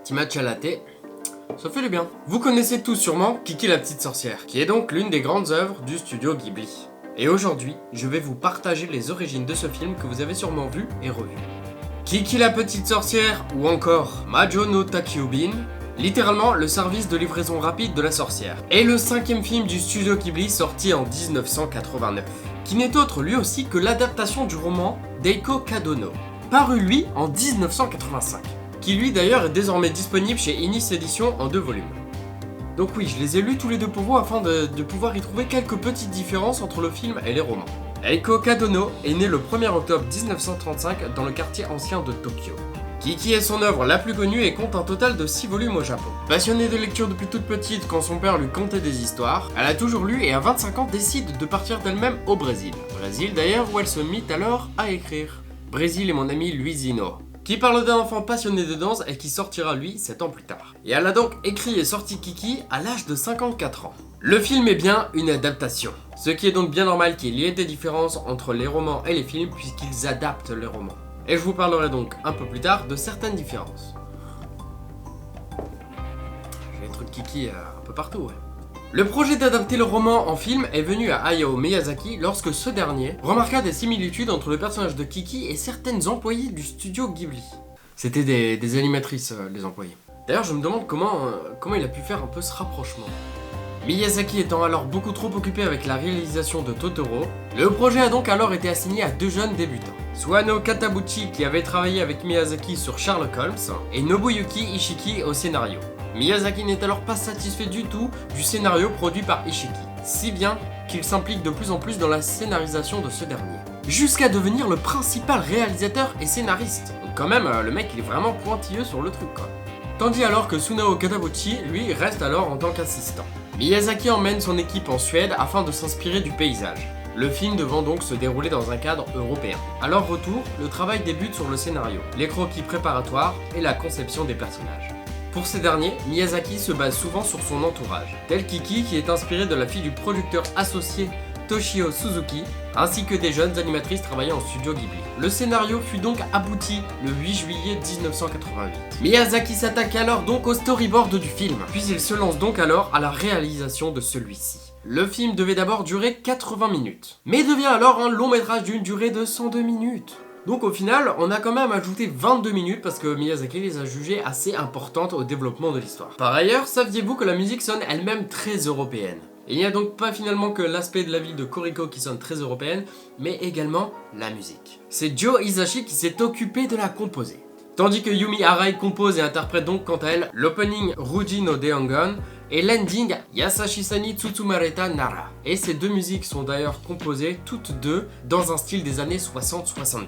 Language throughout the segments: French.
Petit match à la thé, ça fait du bien. Vous connaissez tous sûrement Kiki la petite sorcière, qui est donc l'une des grandes œuvres du studio Ghibli. Et aujourd'hui, je vais vous partager les origines de ce film que vous avez sûrement vu et revu. Kiki la petite sorcière, ou encore Majo no Takyubin, littéralement le service de livraison rapide de la sorcière, est le 5e film du studio Ghibli sorti en 1989, qui n'est autre lui aussi que l'adaptation du roman d'Eiko Kadono, paru lui en 1985, qui lui d'ailleurs est désormais disponible chez Inis Éditions en 2 volumes. Donc oui, je les ai lus tous les deux pour vous afin de pouvoir y trouver quelques petites différences entre le film et les romans. Eiko Kadono est né le 1er octobre 1935 dans le quartier ancien de Tokyo. Kiki est son œuvre la plus connue et compte un total de 6 volumes au Japon. Passionnée de lecture depuis toute petite quand son père lui contait des histoires, elle a toujours lu et à 25 ans décide de partir d'elle-même au Brésil. Brésil d'ailleurs où elle se mit alors à écrire. Brésil est mon ami Luisino, qui parle d'un enfant passionné de danse et qui sortira lui 7 ans plus tard. Et elle a donc écrit et sorti Kiki à l'âge de 54 ans. Le film est bien une adaptation, ce qui est donc bien normal qu'il y ait des différences entre les romans et les films puisqu'ils adaptent les romans. Et je vous parlerai donc un peu plus tard de certaines différences. J'ai des trucs Kiki un peu partout, ouais. Le projet d'adapter le roman en film est venu à Hayao Miyazaki lorsque ce dernier remarqua des similitudes entre le personnage de Kiki et certaines employées du studio Ghibli. C'était des animatrices, les employés. D'ailleurs, je me demande comment il a pu faire un peu ce rapprochement. Miyazaki étant alors beaucoup trop occupé avec la réalisation de Totoro, le projet a donc alors été assigné à 2 jeunes débutants. Suano Katabuchi qui avait travaillé avec Miyazaki sur Sherlock Holmes et Nobuyuki Ishiki au scénario. Miyazaki n'est alors pas satisfait du tout du scénario produit par Ishiki, si bien qu'il s'implique de plus en plus dans la scénarisation de ce dernier, jusqu'à devenir le principal réalisateur et scénariste. Donc quand même, le mec il est vraiment pointilleux sur le truc quoi. Tandis alors que Sunao Katabuchi, lui, reste alors en tant qu'assistant. Miyazaki emmène son équipe en Suède afin de s'inspirer du paysage, le film devant donc se dérouler dans un cadre européen. À leur retour, le travail débute sur le scénario, les croquis préparatoires et la conception des personnages. Pour ces derniers, Miyazaki se base souvent sur son entourage, tel Kiki qui est inspiré de la fille du producteur associé Toshio Suzuki, ainsi que des jeunes animatrices travaillant au studio Ghibli. Le scénario fut donc abouti le 8 juillet 1988. Miyazaki s'attaque alors donc au storyboard du film, puis il se lance donc alors à la réalisation de celui-ci. Le film devait d'abord durer 80 minutes, mais devient alors un long métrage d'une durée de 102 minutes. Donc au final, on a quand même ajouté 22 minutes parce que Miyazaki les a jugées assez importantes au développement de l'histoire. Par ailleurs, saviez-vous que la musique sonne elle-même très européenne ? Il n'y a donc pas finalement que l'aspect de la ville de Koriko qui sonne très européenne, mais également la musique. C'est Joe Hisaishi qui s'est occupé de la composer. Tandis que Yumi Arai compose et interprète donc quant à elle l'opening Ruji no Deongon et l'ending Yasashisani Tsutsumareta Nara. Et ces deux musiques sont d'ailleurs composées toutes deux dans un style des années 60-70.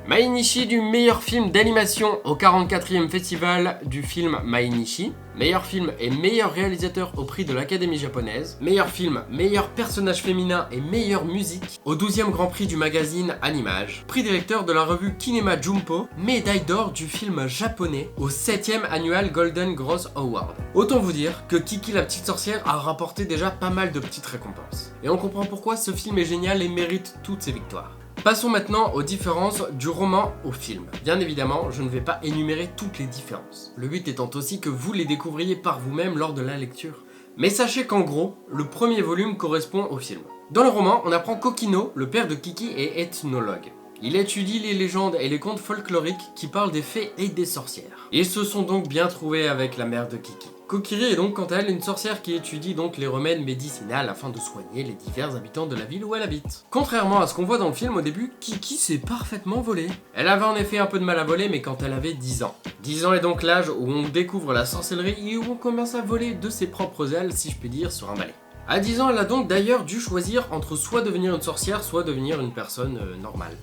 Mainichi du meilleur film d'animation au 44e festival du film Mainichi. Meilleur film et meilleur réalisateur au prix de l'Académie japonaise. Meilleur film, meilleur personnage féminin et meilleure musique au 12e Grand Prix du magazine Animage. Prix des lecteurs de la revue Kinema Jumpo. Médaille d'or du film japonais au 7e annual Golden Gross Award. Autant vous dire que Kiki la petite sorcière a rapporté déjà pas mal de petites récompenses. Et on comprend pourquoi ce film est génial et mérite toutes ses victoires. Passons maintenant aux différences du roman au film. Bien évidemment, je ne vais pas énumérer toutes les différences. Le but étant aussi que vous les découvriez par vous-même lors de la lecture. Mais sachez qu'en gros, le premier volume correspond au film. Dans le roman, on apprend qu'Okino, le père de Kiki, est ethnologue. Il étudie les légendes et les contes folkloriques qui parlent des fées et des sorcières. Ils se sont donc bien trouvés avec la mère de Kiki. Kokiri est donc quant à elle une sorcière qui étudie donc les remèdes médicinales afin de soigner les divers habitants de la ville où elle habite. Contrairement à ce qu'on voit dans le film au début, Kiki s'est parfaitement volée. Elle avait en effet un peu de mal à voler mais quand elle avait 10 ans. 10 ans est donc l'âge où on découvre la sorcellerie et où on commence à voler de ses propres ailes si je puis dire sur un balai. À 10 ans elle a donc d'ailleurs dû choisir entre soit devenir une sorcière soit devenir une personne normale.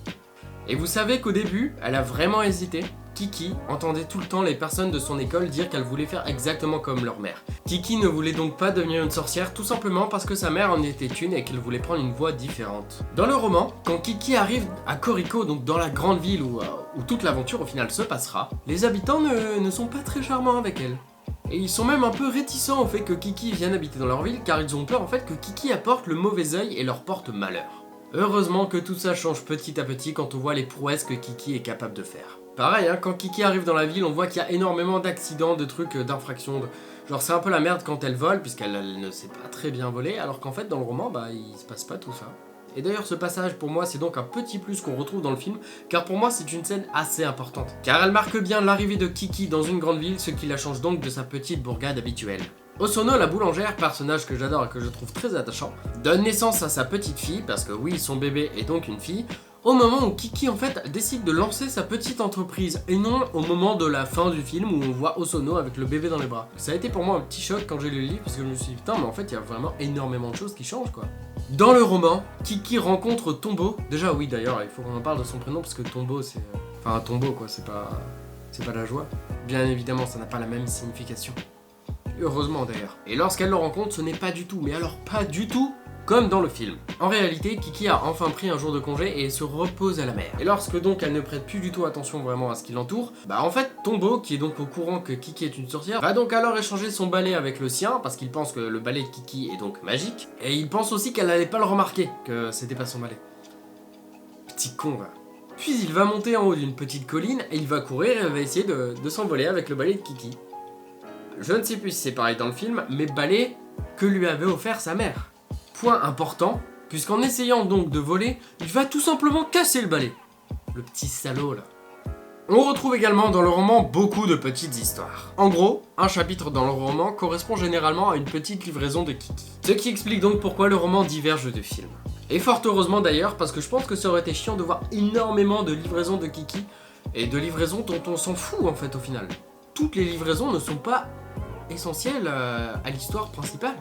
Et vous savez qu'au début, elle a vraiment hésité. Kiki entendait tout le temps les personnes de son école dire qu'elle voulait faire exactement comme leur mère. Kiki ne voulait donc pas devenir une sorcière tout simplement parce que sa mère en était une et qu'elle voulait prendre une voie différente. Dans le roman, quand Kiki arrive à Koriko, donc dans la grande ville où toute l'aventure au final se passera, les habitants ne sont pas très charmants avec elle. Et ils sont même un peu réticents au fait que Kiki vienne habiter dans leur ville car ils ont peur en fait que Kiki apporte le mauvais œil et leur porte malheur. Heureusement que tout ça change petit à petit quand on voit les prouesses que Kiki est capable de faire. Pareil, hein, quand Kiki arrive dans la ville, on voit qu'il y a énormément d'accidents, de trucs, d'infractions. Genre c'est un peu la merde quand elle vole, puisqu'elle ne sait pas très bien voler, alors qu'en fait dans le roman, bah il se passe pas tout ça. Et d'ailleurs ce passage pour moi c'est donc un petit plus qu'on retrouve dans le film, car pour moi c'est une scène assez importante. Car elle marque bien l'arrivée de Kiki dans une grande ville, ce qui la change donc de sa petite bourgade habituelle. Osono, la boulangère, personnage que j'adore et que je trouve très attachant, donne naissance à sa petite fille, parce que oui, son bébé est donc une fille, au moment où Kiki en fait décide de lancer sa petite entreprise, et non au moment de la fin du film où on voit Osono avec le bébé dans les bras. Ça a été pour moi un petit choc quand j'ai lu le livre, parce que je me suis dit putain mais en fait il y a vraiment énormément de choses qui changent quoi. Dans le roman, Kiki rencontre Tombo, déjà oui d'ailleurs il faut qu'on en parle de son prénom parce que Tombo c'est... Enfin un tombeau quoi, c'est pas la joie. Bien évidemment ça n'a pas la même signification. Heureusement d'ailleurs. Et lorsqu'elle le rencontre, ce n'est pas du tout, mais alors pas du tout, comme dans le film. En réalité, Kiki a enfin pris un jour de congé et se repose à la mer. Et lorsque donc elle ne prête plus du tout attention vraiment à ce qui l'entoure, bah en fait Tombo, qui est donc au courant que Kiki est une sorcière, va donc alors échanger son balai avec le sien, parce qu'il pense que le balai de Kiki est donc magique, et il pense aussi qu'elle n'allait pas le remarquer, que c'était pas son balai. Petit con va. Puis il va monter en haut d'une petite colline, et il va courir et va essayer de s'envoler avec le balai de Kiki. Je ne sais plus si c'est pareil dans le film, mais balai que lui avait offert sa mère. Point important, puisqu'en essayant donc de voler, il va tout simplement casser le balai. Le petit salaud là. On retrouve également dans le roman beaucoup de petites histoires. En gros, un chapitre dans le roman correspond généralement à une petite livraison de Kiki. Ce qui explique donc pourquoi le roman diverge du film. Et fort heureusement d'ailleurs, parce que je pense que ça aurait été chiant de voir énormément de livraisons de Kiki, et de livraisons dont on s'en fout en fait au final. Toutes les livraisons ne sont pas essentielles à l'histoire principale.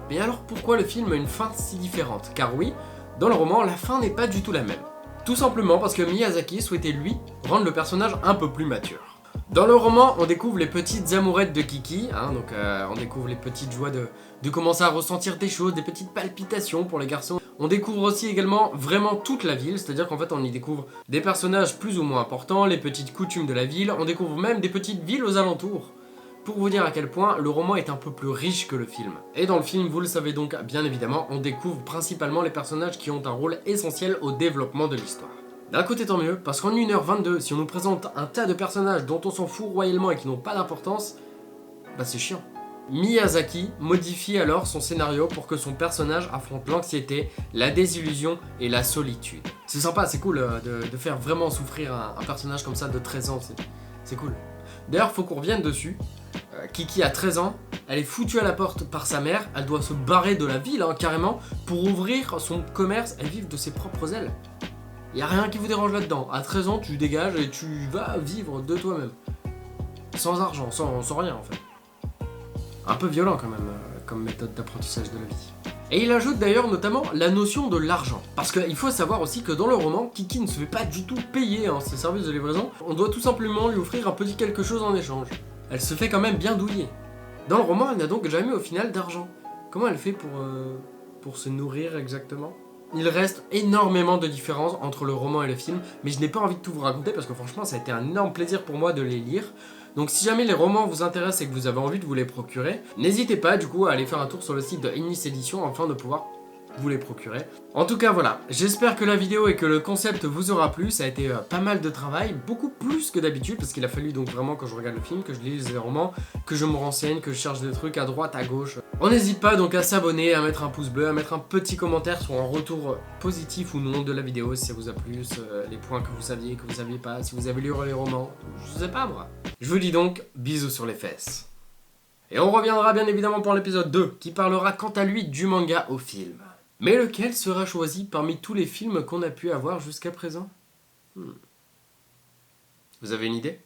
Mais alors pourquoi le film a une fin si différente? Car oui, dans le roman, la fin n'est pas du tout la même. Tout simplement parce que Miyazaki souhaitait lui rendre le personnage un peu plus mature. Dans le roman, on découvre les petites amourettes de Kiki, donc on découvre les petites joies de commencer à ressentir des choses, des petites palpitations pour les garçons. On découvre aussi également vraiment toute la ville, c'est-à-dire qu'en fait on y découvre des personnages plus ou moins importants, les petites coutumes de la ville, on découvre même des petites villes aux alentours. Pour vous dire à quel point le roman est un peu plus riche que le film. Et dans le film, vous le savez donc bien évidemment, on découvre principalement les personnages qui ont un rôle essentiel au développement de l'histoire. D'un côté tant mieux, parce qu'en 1h22, si on nous présente un tas de personnages dont on s'en fout royalement et qui n'ont pas d'importance, bah c'est chiant. Miyazaki modifie alors son scénario pour que son personnage affronte l'anxiété, la désillusion et la solitude. C'est sympa, c'est cool de faire vraiment souffrir un personnage comme ça de 13 ans, c'est cool. D'ailleurs, faut qu'on revienne dessus. Kiki a 13 ans, elle est foutue à la porte par sa mère, elle doit se barrer de la ville carrément pour ouvrir son commerce et vivre de ses propres ailes. Y a rien qui vous dérange là-dedans. À 13 ans, tu dégages et tu vas vivre de toi-même. Sans argent, sans rien en fait. Un peu violent quand même, comme méthode d'apprentissage de la vie. Et il ajoute d'ailleurs notamment la notion de l'argent. Parce qu'il faut savoir aussi que dans le roman, Kiki ne se fait pas du tout payer ses services de livraison. On doit tout simplement lui offrir un petit quelque chose en échange. Elle se fait quand même bien douiller. Dans le roman, elle n'a donc jamais au final d'argent. Comment elle fait pour se nourrir exactement? Il reste énormément de différences entre le roman et le film, mais je n'ai pas envie de tout vous raconter parce que franchement ça a été un énorme plaisir pour moi de les lire. Donc si jamais les romans vous intéressent et que vous avez envie de vous les procurer, n'hésitez pas du coup à aller faire un tour sur le site de Ennis Edition afin de pouvoir vous les procurer. En tout cas voilà, j'espère que la vidéo et que le concept vous aura plu, ça a été pas mal de travail, beaucoup plus que d'habitude parce qu'il a fallu donc vraiment que je regarde le film, que je lise les romans, que je me renseigne, que je cherche des trucs à droite, à gauche. On n'hésite pas donc à s'abonner, à mettre un pouce bleu, à mettre un petit commentaire sur un retour positif ou non de la vidéo si ça vous a plu, les points que vous saviez pas, si vous avez lu les romans, je sais pas moi. Je vous dis donc bisous sur les fesses. Et on reviendra bien évidemment pour l'épisode 2 qui parlera quant à lui du manga au film. Mais lequel sera choisi parmi tous les films qu'on a pu avoir jusqu'à présent? Vous avez une idée ?